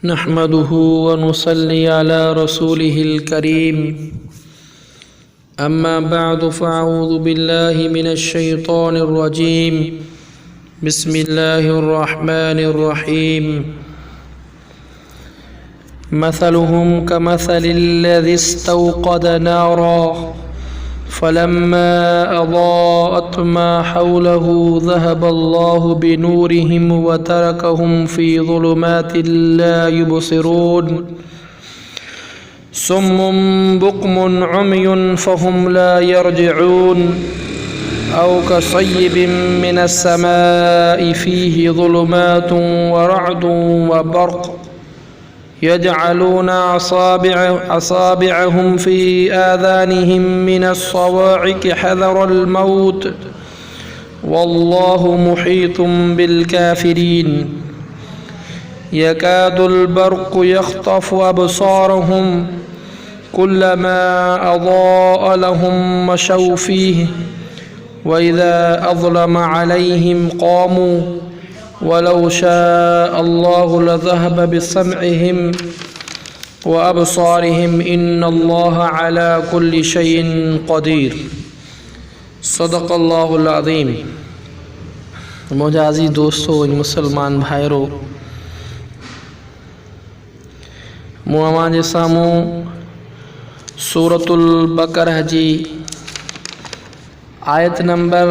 नहमदुहु व नुसल्ली अला रसूलिहिल करीम अम्मा बअद फ़अऊज़ु बिल्लाहि मिनश शैतानिर रजीम बिस्मिल्लाहिर रहमानिर रहीम मसलुहुम कमसलिल्लज़ी इस्तौक़द नारा फलम्मा अज़ाअत मा हौलहु ज़हबल्लाहु बिनूरिहिम व तरकहुम फ़ी ज़ुलुमातिन ला युबसिरून सुम्मुन बुक्मुन उम्युन फ़हुम ला यरजिऊन औ कसय्यिबिन मिनस समाई फ़ीहि ज़ुलुमातुन व रअदुन व बर्क़ यजअलून असाबिअहुम फ़ी आज़ानिहिम मिनस्सवाइक़ हज़रल मौत वल्लाहु मुहीतुम बिलकाफ़िरीन यकादुल बर्क़ु यख़्तफ़ु अबसारहुम कुल्लमा अज़ाअ लहुम मशौ फ़ीहि व इज़ा अज़लम अलैहिम क़ामू वलौ शाअ अल्लाहु लज़हब बिसमइहिम व अबसारिहिम इन्नल्लाह अला कुल्लि शैइन क़दीर। सदक़ल्लाहुल अज़ीम। मुंहिंजा अज़ीज़ दोस्तों मुसलमान भाइरो, मूं अव्हां जे साम्हूं सूरतुल बक़रह जी आयत नंबर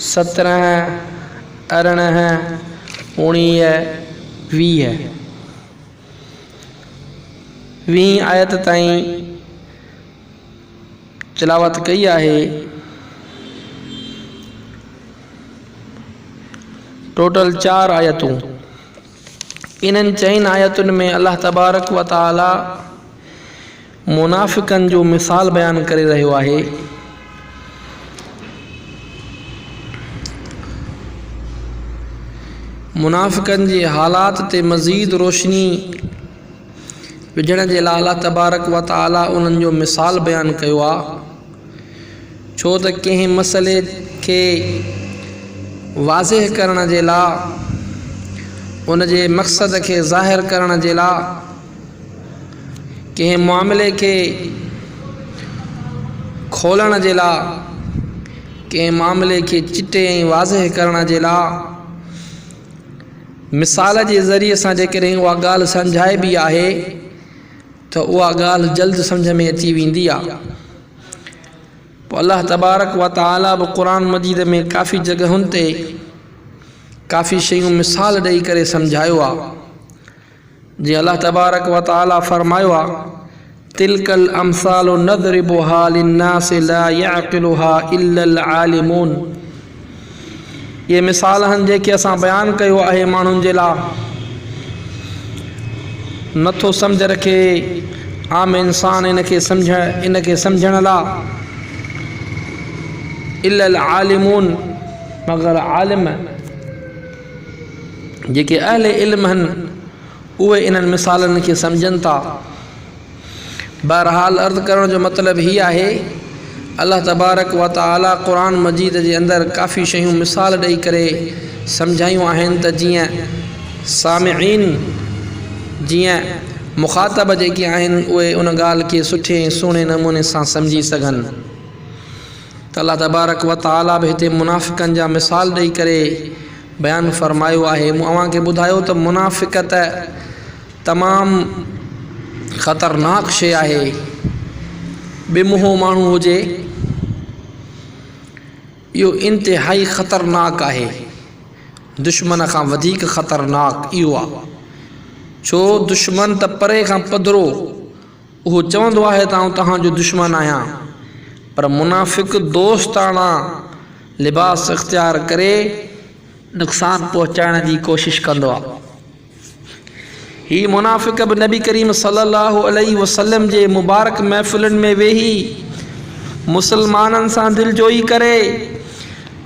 17, 18, 19, 20 आयत ताईं तिलावत कई आहे। टोटल 4 आयतूं। इन्हनि 4 आयतुनि में अल्लाह तबारक व तआला मुनाफ़िक़नि जो मिसाल बयान करे रहियो आहे। मुनाफ़िक़नि जे हालात ते मज़ीद रोशनी विझण जे लाइ अल्लाह तबारक व तआला उन्हनि जो मिसाल बयान कयो आहे। छो त कंहिं मसइले खे वाज़िह करण जे लाइ, उन जे मक़सद खे ज़ाहिर करण जे लाइ, कंहिं मामले खे खोलण जे लाइ, कंहिं मामले खे चिटे ऐं वाज़िह करण जे लाइ मिसाल जे ज़रिए सां जेकॾहिं उहा ॻाल्हि सम्झाए बि आहे त उहा ॻाल्हि जल्द सम्झ में अची वेंदी आहे। पोइ अल्लाह तबारक व तआला बि क़ुरान मजीद में काफ़ी जॻहुनि ते काफ़ी शयूं मिसाल ॾेई करे सम्झायो आहे। जीअं अल्लाह तबारक व तआला फ़रमायो आहे, तिल्कल अमसालु नज़रिबुहा लिन्नासि ला यअक़िलुहा इल्लल आलिमून। ये मिसाल आहिनि जेके असां बयानु कयो आहे माण्हुनि जे लाइ, नथो सम्झ रखे आम इंसान इनखे सम्झण लाइ इल्लल आलिमून, मगर आलिम जेके अहले इल्म आहिनि उहे इन्हनि मिसालनि खे सम्झनि था। बहरहाल अर्ज़ करण जो मतिलबु हीअ आहे, अल्लाह तबारक व तआला क़ुरान मजीद जे अंदरि काफ़ी शयूं मिसाल ॾेई करे सम्झायूं आहिनि त जीअं सामिईन, जीअं मुख़ातब जेके आहिनि उहे उन ॻाल्हि खे सुठे ऐं सुहिणे नमूने सां सम्झी सघनि। त अल्लाह तबारक व तआला बि हिते मुनाफ़िक़नि जा मिसाल ॾेई करे बयानु फ़रमायो आहे। मूं अव्हां खे ॿुधायो त मुनाफ़िक़त तमामु ख़तरनाक शइ आहे। बेमुंहों माण्हू हुजे इहो इंतिहाई ख़तरनाक आहे। दुश्मन खां वधीक ख़तरनाक इहो आहे। छो दुश्मन त परे खां पधिरो, उहो चवंदो आहे त आउं तव्हांजो दुश्मन आहियां, पर मुनाफ़िक़ दोस्ताना लिबास इख़्तियार करे नुक़सान पहुचाइण जी कोशिशि कंदो आहे। ही मुनाफ़िक़ बि नबी करीम सल्लल्लाहु अलैहि वसल्लम जे मुबारक महफ़िलुनि में वेही मुसलमाननि सां दिलजोई करे,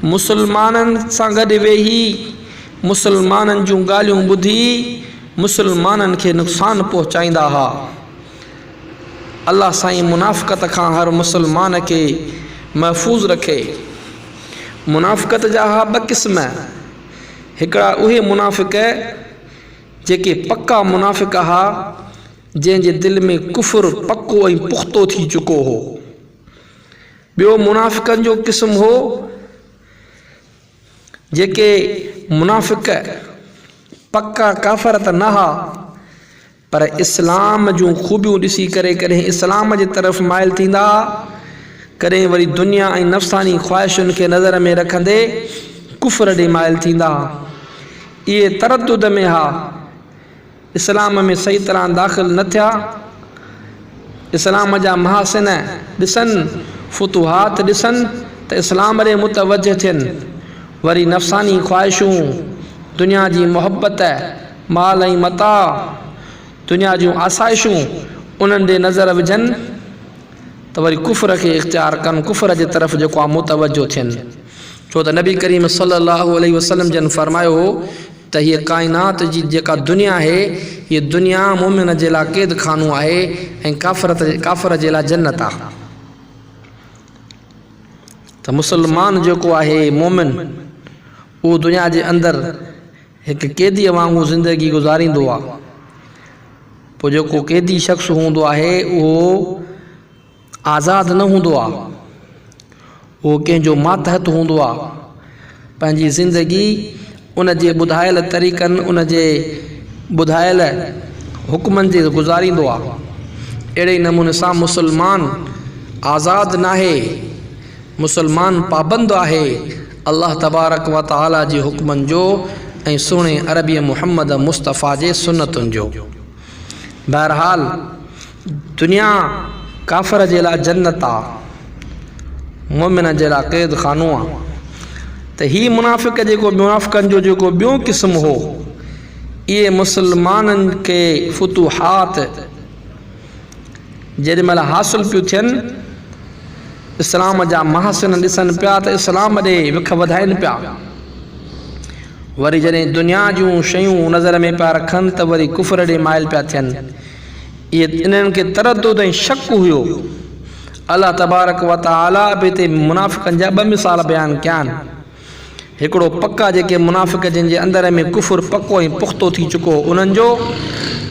मुसलमाननि सां गॾु वेही मुसलमाननि जूं ॻाल्हियूं ॿुधी मुसलमाननि खे नुक़सान पहुचाईंदा हुआ। अल्लाह साईं मुनाफ़िक़त खां हर मुसलमान खे महफ़ूज़ रखे। मुनाफ़िक़त जा 2 क़िस्म, हिकिड़ा उहे मुनाफ़िक़ जेके पक्का मुनाफ़िक़ हा, जंहिंजे दिलि में कुफ़ुर पक्को ऐं पुख़्तो थी चुको हो। ॿियो मुनाफ़िक़नि जो क़िस्म हो जेके मुनाफ़िक़ पक्का काफ़र त न हा, पर इस्लाम जूं ख़ूबियूं ॾिसी करे कॾहिं इस्लाम जे तरफ़ माइल थींदा, कॾहिं वरी दुनिया ऐं नफ़्सानी ख़्वाहिशुनि खे नज़र में रखंदे कुफ़र ॾे माइल थींदा। इहे तरद्दुद में हा, इस्लाम में सही तरह दाख़िल न थिया, इस्लाम जा महासिन ॾिसनि, फुतूहात ॾिसनि त इस्लाम ॾे मुतवजह थियनि, वरी नफ़्सानी ख़्वाहिशूं, दुनिया जी मोहबत, माल ऐं मता, दुनिया जूं आसाइशूं उन्हनि ॾे नज़र विझनि त वरी कुफ़र खे इख़्तियार कनि, कुफ़र जे तरफ़ जेको आहे मुतवजो थियनि। छो त नबी करीम सल्लल्लाहु अलैहि वसल्लम जन फरमायो हो त हीअ काइनात जी जेका दुनिया आहे, हीअ दुनिया मोमिन जे लाइ क़ैद खानो आहे ऐं काफ़र जे लाइ जन्नत आहे। त मुसलमान जेको आहे मोमिन, उहो दुनिया जे अंदरि हिकु क़ैदीअ वांगुरु ज़िंदगी गुज़ारींदो आहे। पोइ जेको क़ैदी शख़्स हूंदो आहे उहो आज़ादु न हूंदो आहे, उहो कंहिंजो मातहत हूंदो आहे, पंहिंजी ज़िंदगी उन जे ॿुधायल तरीक़नि, उन जे ॿुधायल हुक्मनि जे गुज़ारींदो आहे। अहिड़े नमूने सां मुसलमान आज़ादु न आहे, मुसलमान पाबंद आहे अल्लाह तबारक व तआला जे हुक्मनि जो ऐं सुहिणे अरबी मुहम्मद मुस्तफ़ा जे सुन्नतुनि जो। बहरहाल दुनिया काफ़र जे लाइ जन्नत आहे, मोमिन जे लाइ क़ैद खानो आहे। त हीअ मुनाफ़िक़ जेको मुनाफ़िक़नि जो जेको ॿियो क़िस्म हो, इहे मुसलमाननि खे फुतूहात जेॾीमहिल हासिल पियूं थियनि, इस्लाम जा महासिन ॾिसनि पिया त इस्लाम ॾे विख वधाइनि पिया, वरी जॾहिं दुनिया जूं शयूं नज़र में पिया रखनि त वरी कुफ़र ॾे माइल पिया थियनि। इहे इन्हनि खे तरद्दुद ऐं शक हुयो। अल्लाह तबारक व तआला बि हिते मुनाफ़िक़नि जा ॿ मिसाल बयानु कया आहिनि। हिकिड़ो पक्का जेके मुनाफ़िक़ जंहिंजे अंदर में कुफ़ुर पक्को ऐं पुख़्तो थी चुको उन्हनि जो,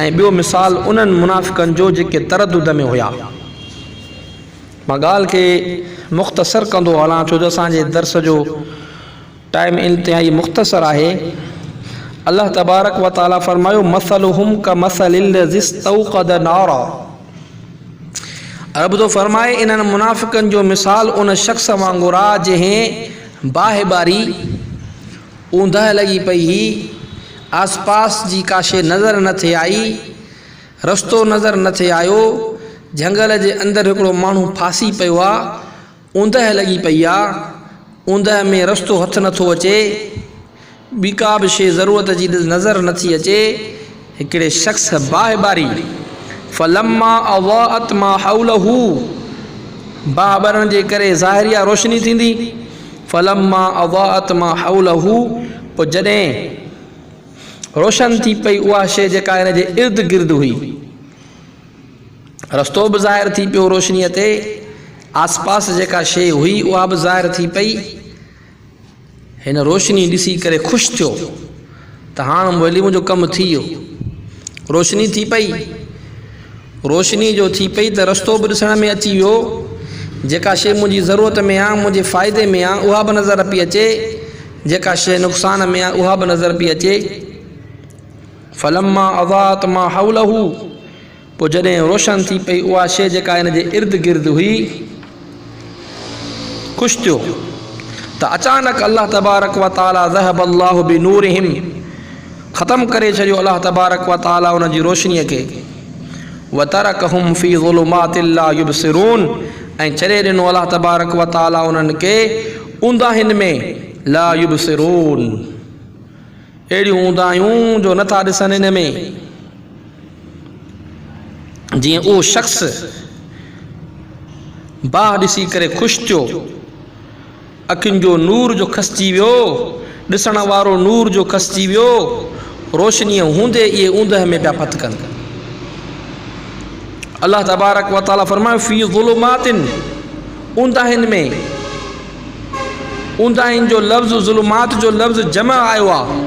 ऐं ॿियो मिसाल उन्हनि मुनाफ़िक़नि जो जेके तरद्दुद में हुया। मां ॻाल्हि खे मुख़्तसर कंदो हलां, छो जो असांजे दर्स जो टाइम इंतिहाई मुख़्तसर आहे। अल्लाह तबारक व तआला फरमायो मसलुहुम कमसलिल लज़ी इस्तौक़द नारा। रब थो फरमाए इन्हनि मुनाफ़िक़नि जो मिसाल उन शख़्स वांगुरु आहे जंहिं बाहि ॿारी, ऊंदहि लॻी पई हुई, आस पास जी का शइ नज़र न थे आई, रस्तो नज़र न थे आयो, झंगल जे अंदरि हिकिड़ो माण्हू फासी पियो आहे, ऊंदहि लॻी पई आहे, ऊंदहि में रस्तो हथु नथो अचे, ॿी का बि शइ ज़रूरत जी नज़र नथी अचे। हिकिड़े शख़्स बाहि ॿारी, फलम्मा अज़ाअत मा हौलहू, बाहि ॿारण जे करे ज़ाहिरिया रोशनी थींदी, फलम्मा अज़ाअत मा हौलहू, पोइ जॾहिं रोशन थी पई उहा शइ जेका हिन जे इर्द गिर्द हुई, रस्तो बि ज़ाहिर थी पियो रोशनीअ ते, आस पास जेका शइ हुई उहा बि ज़ाहिर थी पई। हिन रोशनी ॾिसी करे ख़ुशि थियो त हाणे वरी मुंहिंजो कमु थी वियो। रोशनी थी पई, रोशनी जो थी पई त रस्तो बि ॾिसण में अची वियो, जेका शइ मुंहिंजी ज़रूरत में आहे, मुंहिंजे फ़ाइदे में आहे, उहा बि नज़र पई अचे, जेका शइ नुक़सान में आहे उहा बि नज़र पई अचे। फलम्मा अज़ाअत मा हौलहू, पोइ जॾहिं रोशन थी पई उहा शइ जेका हिन जे इर्द गिर्द हुई, ख़ुशि थियो त अचानक अल्लाह तबारक व तआला ज़हब अल्लाहु बिनूरिहिम, ख़तमु करे छॾियो अल्लाह तबारक व तआला उन जी रोशनीअ खे। व तरकहुम फ़ी ज़ुलुमातिन ला युबसिरून, ऐं छॾे ॾिनो अल्लाह तबारक व तआला उन्हनि खे ऊंदाहिनि में, ला युबसिरून, अहिड़ियूं ऊंदाहियूं जो नथा ॾिसनि हिन में। जीअं उहो शख़्स बाहि ॾिसी करे ख़ुशि थियो, अखियुनि जो नूर जो खसिजी वियो, ॾिसण वारो नूर जो खसिजी वियो, रोशनीअ हूंदे इहे ऊंदहि में पिया फतकनि। अल्लाह तबारक व तआला फरमायो फ़ी ज़ुलुमातिन, ऊंदाहिनि में, ऊंदाहिनि जो लफ़्ज़ ज़ुलुमात जो लफ़्ज़ जमा आयो आहे,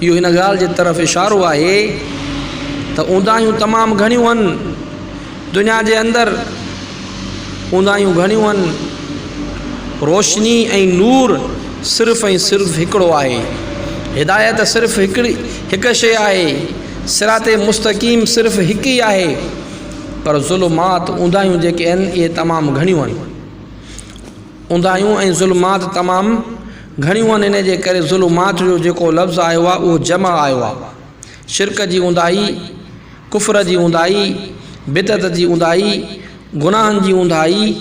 इहो हिन ॻाल्हि जे तरफ़ इशारो आहे त ऊंदाहियूं तमामु घणियूं आहिनि दुनिया जे अंदरि। ऊंदाहियूं घणियूं आहिनि, रोशनी ऐं नूर सिर्फ़ु ऐं सिर्फ़ु हिकिड़ो आहे। हिदायत सिर्फ़ु हिकु शइ आहे, सिराते मुस्तक़ीम सिर्फ़ु हिकु ई आहे। पर ज़ुल्मात ऊंदाहियूं जेके आहिनि इहे तमामु घणियूं आहिनि। ऊंदाहियूं ऐं ज़ुल्मात तमामु घणियूं आहिनि। इन जे करे ज़ुल्मात जो जेको लफ़्ज़ आयो आहे उहो जमा आयो आहे। शिरक जी ऊंदाही, कुफ़र जी ऊंदाही, बिदअत जी ऊंदाही, गुनाहनि जी ऊंदाही,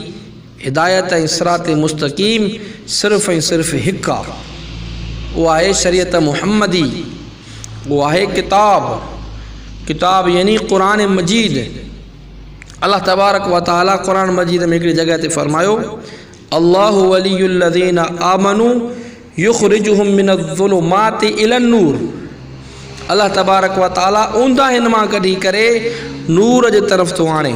हिदायत ऐं सिराते मुस्तक़ीम सिर्फ़ु ऐं सिर्फ़ु हिकु आहे। उहा आहे शरीयत मुहम्मदी, उहा आहे किताब यानी क़ुरान मजीद। अल्लाह तबारक व तआला क़ुरान मजीद में हिकिड़ी जॻह ते फ़रमायो, अल्लाहु वलियुल्लज़ीना आमनू युख़रिजुहुम मिनज़्ज़ुलुमाति इलन्नूर। अल्लाह तबारक व तआला ऊंदाहिनि मां कढी करे नूर जे तरफ़ थो आणे।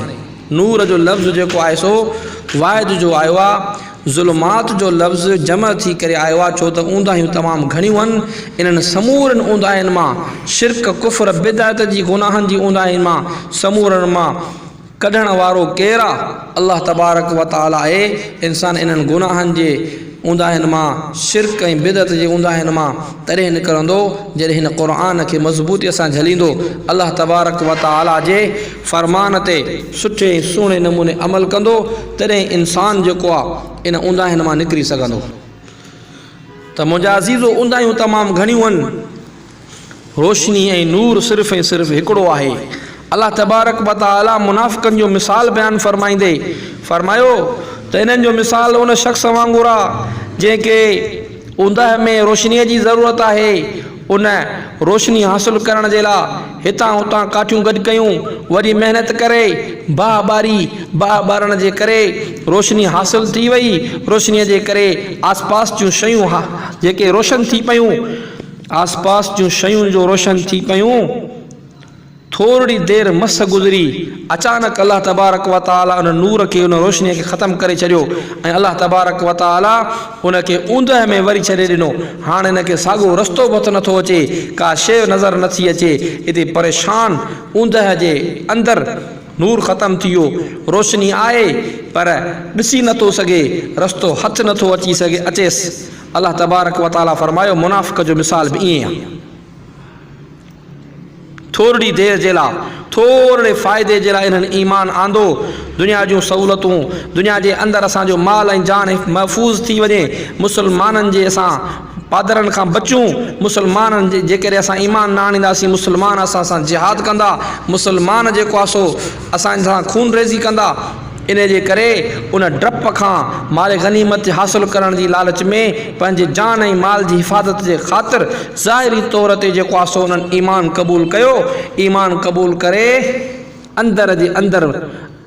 नूर जो लफ़्ज़ जेको आहे सो वाहिद जो आयो आहे, ज़ुल्मात जो लफ़्ज़ जमा थी करे आयो आहे। छो त ऊंदाहियूं तमामु घणियूं आहिनि। इन्हनि समूरनि ऊंदाहियुनि मां शिरक, कुफ़र, बिदअत जी, गुनाहनि जी ऊंदाहियुनि मां समूरनि मां कढण वारो केरु आहे? अल्लाह तबारक व तआला आहे। इंसान इन्हनि गुनाहनि जे ऊंदाहियुनि मां, शिरक ऐं बिदअत जे ऊंदाहियुनि मां तॾहिं निकिरंदो जॾहिं हिन क़ुरान खे मज़बूतीअ सां झलींदो, अल्लाह तबारक व तआला जे फ़रमान ते सुठे ऐं सुहिणे नमूने अमल कंदो, तॾहिं इंसान जेको आहे इन ऊंदाहियुनि मां निकिरी सघंदो। त मुंहिंजा अज़ीज़ो, ऊंदाहियूं तमामु घणियूं आहिनि, रोशनी ऐं नूर सिर्फ़ु ऐं सिर्फ़ु हिकिड़ो आहे। अल्लाह तबारक व तआला मुनाफ़िक़नि जो मिसाल बयानु फ़रमाईंदे फ़रमायो त इन्हनि जो मिसाल उन शख़्स वांगुरु आहे जंहिंखे ऊंदहि में रोशनीअ जी ज़रूरत आहे। उन रोशनी हासिलु करण जे लाइ हितां हुतां काठियूं गॾु कयूं, वरी महिनत करे बाह ॿारण जे करे रोशनी हासिलु थी वई। रोशनीअ जे करे आसपास जूं शयूं जेके रोशन थी पियूं, आसपास जूं शयूं जो रोशन थी पियूं, थोरी देरि मस गुज़री, अचानक अल्लाह तबारक व तआला उन नूर खे, उन रोशनीअ खे ख़तमु करे छॾियो ऐं अल्लाह तबारक व तआला उनखे ऊंदहि में वरी छॾे ॾिनो। हाणे इनखे साॻियो रस्तो बि नथो अचे, का शइ नज़र नथी अचे। हिते परेशान, ऊंदहि जे अंदरि नूर ख़तमु थी वियो, रोशनी आहे पर ॾिसी नथो सघे, रस्तो हथु नथो अचेसि। अल्लाह तबारक व तआला फ़रमायो, मुनाफ़िक़ जो मिसाल बि ईअं आहे। थोरी देरि जे लाइ, थोरे फ़ाइदे जे लाइ इन्हनि ईमान आंदो, दुनिया जूं सहूलतूं, दुनिया जे अंदरि असांजो माल ऐं जान महफ़ूज़ थी वञे, मुसलमाननि जे असां पादरनि खां बचूं, मुसलमाननि जे जेकॾहिं असां ईमान न आणींदासीं, मुसलमान असां सां जिहाद कंदा, मुसलमान जेको आहे सो असां सां खून रेज़ी कंदा। इन जे करे उन डप खां माल गनीमत हासिलु करण जी लालच में पंहिंजे जान ऐं माल जी हिफ़ाज़त जे ख़ातिर ज़ाहिरी तौर ते जेको आहे सो उन्हनि ईमान क़बूल कयो। ईमान क़बूल करे अंदर जे अंदरि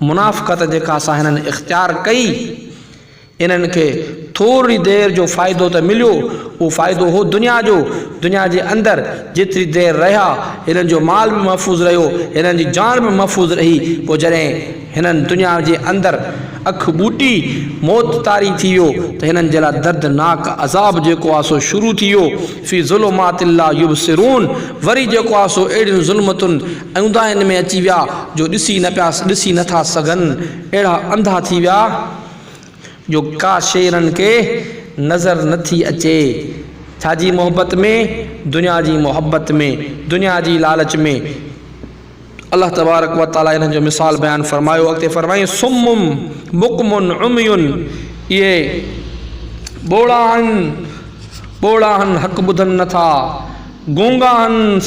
मुनाफ़िक़त जेका असां हिननि इख़्तियार कई, इन्हनि खे थोरी देरि जो फ़ाइदो त मिलियो, उहो फ़ाइदो हो दुनिया जो। दुनिया जे अंदरि जेतिरी देरि रहिया, हिननि जो माल बि महफ़ूज़ रहियो, हिननि जी जान बि महफ़ूज़ रही। पोइ जॾहिं हिननि दुनिया जे अंदरि अखि ॿूटी मौत तारी थी वियो त हिननि जे लाइ दर्दनाक अज़ाब जेको आहे सो शुरू थी वियो। फ़ी ज़ुलुमातिन ला युबसिरून, वरी जेको आहे सो अहिड़ियूं ज़ुल्मतुनि ऊंदाहियुनि में अची विया जो ॾिसी नथा सघनि, अहिड़ा अंधा थी विया जो का शइ इन्हनि खे नज़र नथी अचे। छाजी मोहबत में? दुनिया जी मोहबत में, दुनिया जी लालच में। अल्लाह तबारक व तआला इन्हनि जो मिसाल बयानु फ़रमायो। अॻिते फ़रमाईं, सुम्मुम बुकमुन उमयुन, इहे ॿोड़ा आहिनि, हक़ ॿुधनि नथा, गूंगा आहिनि,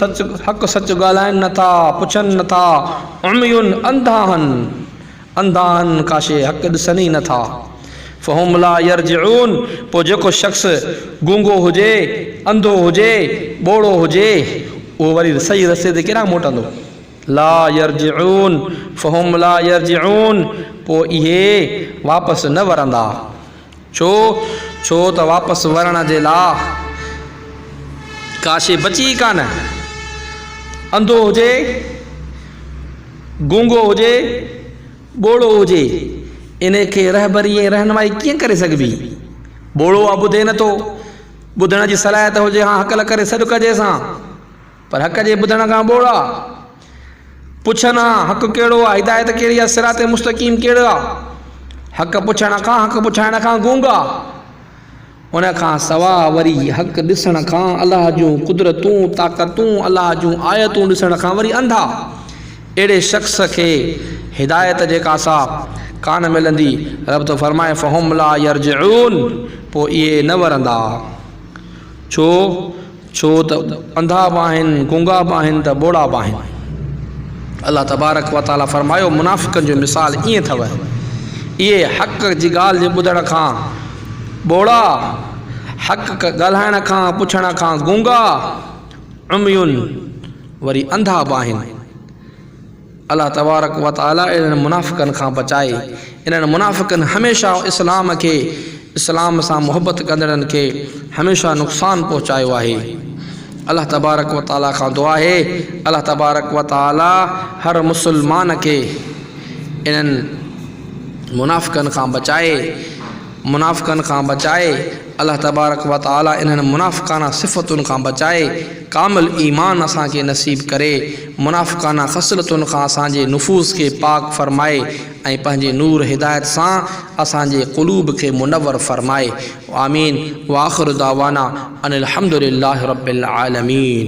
हक़ सच ॻाल्हाइनि नथा, पुछनि नथा। उमयुन, अंधा आहिनि, का शइ हक़ ॾिसनि ई नथा। फ़हुम ला यरजिऊन, पोइ जेको शख़्स गूंगो हुजे, अंधो हुजे, ॿोड़ो हुजे, उहो वरी सही रस्ते ते केॾांहुं मोटंदो? ला यरजिऊन, फ़हुम ला यरजिऊन, पोइ इहे वापसि न वरंदा। छो त वापसि वरण जे लाइ का शइ बची कान। अंधो हुजे, गूंगो हुजे, ॿोड़ो हुजे, इन खे रहबरी ऐं रहनुमाई कीअं करे सघिबी? ॿोड़ो आहे, ॿुधे नथो, ॿुधण जी सलाहियत हुजे, हा हक़ल करे सॾु कजे सां, पर हक़ जे ॿुधण खां ॿोड़ा पुछनि हा हक़ कहिड़ो आहे, हिदायत कहिड़ी आहे, सिरात मुस्तक़ीम कहिड़ो आहे। हक़ पुछण खां, हक़ पुछाइण खां गूंगा, उन खां सवाइ वरी हक़ ॾिसण खां, अलाह जूं कुदरतूं ताक़तूं अलाह जूं आयतूं ॾिसण खां वरी अंधा। अहिड़े शख़्स खे हिदायत जेका सा कान मिलंदी। रब तो फरमाए फ़हुम ला यरजिऊन, पोइ इहे न वरंदा। छो त अंधा बि आहिनि, गूंगा बि आहिनि, त ॿोड़ा बि आहिनि। अल्लाह तबारक व ताला फरमायो मुनाफ़िक़नि जो मिसाल ईअं अथव, इहे हक़ जी ॻाल्हि जे ॿुधण खां ॿोड़ा, हक़ ॻाल्हाइण खां पुछण खां गूंगा, उम्युन वरी अंधा बि आहिनि। अल्लाह तबारक व ताला इन्हनि मुनाफ़िक़नि खां बचाए। इन्हनि मुनाफ़िक़नि हमेशह इस्लाम खे, इस्लाम सां मुहबत कंदड़नि खे हमेशह नुक़सानु पहुचायो आहे। अल्लाह तबारक व ताला खां दुआ आहे, अल्लाह तबारक व ताला हर मुसलमान खे इन्हनि मुनाफ़िक़नि खां बचाए, मुनाफ़िक़नि खां बचाए। अल्लाह तबारक व ताला इन्हनि मुनाफ़िक़ाना सिफ़तुनि खां बचाए, कामिल ईमान असांखे नसीब करे, मुनाफ़िक़ाना ख़सलतुनि खां असांजे नुफ़ूस खे पाक फ़रमाए ऐं पंहिंजे नूर हिदायत सां असांजे क़ुलूब खे मुनव्वर फ़रमाए। आमीन। व आख़िरु दावाना अनिल हम्दुलिल्लाहि रब्बिल आलमीन।